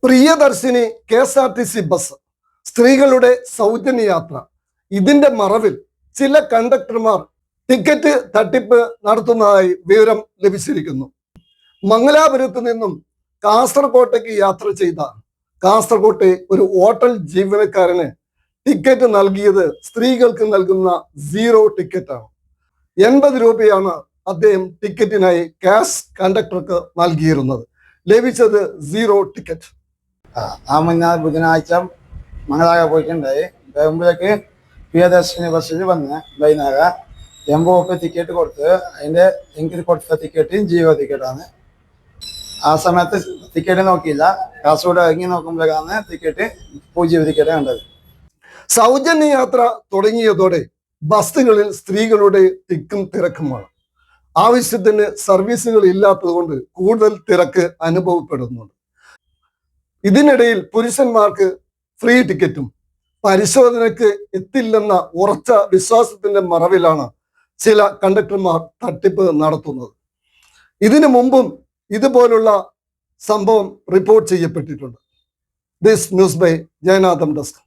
Priyadarshini KSRTC bus സ്ത്രീകളുടെ സൗജന്യ യാത്ര. ഇതിന്റെ മറവിൽ ചില കണ്ടക്ടർമാർ ടിക്കറ്റ് തട്ടിപ്പ് നടത്തുന്നതായി വിവരം ലഭിച്ചിരിക്കുന്നു. മംഗലാപുരത്ത് നിന്നും കാസർകോട്ടേക്ക് യാത്ര ചെയ്ത കാസർകോട്ടെ ഒരു ഹോട്ടൽ ജീവനക്കാരന് ടിക്കറ്റ് നൽകിയത് സ്ത്രീകൾക്ക് നൽകുന്ന 0 ടിക്കറ്റാണ്. 80 രൂപയാണ് അദ്ദേഹം ടിക്കറ്റിനായി ക്യാഷ് കണ്ടക്ടർക്ക് നൽകിയിരുന്നത്. ലഭിച്ചത് 0 ടിക്കറ്റ്. മുന്നേ ബുധനാഴ്ച മംഗലാപുരം പോയിട്ടുണ്ടായി. മുമ്പിലേക്ക് പ്രിയദർശിനി ബസ്സിൽ വന്ന് വൈകുന്നേരം 80 രൂപ ടിക്കറ്റ് കൊടുത്ത് അതിൻ്റെ എനിക്ക് കൊടുത്ത ടിക്കറ്റ് 0 ടിക്കറ്റാണ്. ആ സമയത്ത് ടിക്കറ്റ് നോക്കിയില്ല. കാസർഗോഡ് ഇറങ്ങി നോക്കുമ്പോഴാണ് ടിക്കറ്റ് 0 ടിക്കറ്റ് കണ്ടത്. സൗജന്യ യാത്ര തുടങ്ങിയതോടെ ബസ്സുകളിൽ സ്ത്രീകളുടെ തിക്കും തിരക്കുമാണ്. ആവശ്യത്തിന് സർവീസുകൾ ഇല്ലാത്തതുകൊണ്ട് കൂടുതൽ തിരക്ക് അനുഭവപ്പെടുന്നുണ്ട്. ഇതിനിടയിൽ പുരുഷന്മാർക്ക് ഫ്രീ ടിക്കറ്റും പരിശോധനയ്ക്ക് എത്തില്ലെന്ന ഉറച്ച വിശ്വാസത്തിന്റെ മറവിലാണ് ചില കണ്ടക്ടർമാർ തട്ടിപ്പ് നടത്തുന്നത്. ഇതിനു മുമ്പും ഇതുപോലുള്ള സംഭവം റിപ്പോർട്ട് ചെയ്യപ്പെട്ടിട്ടുണ്ട്. This news by Jayanatham desk.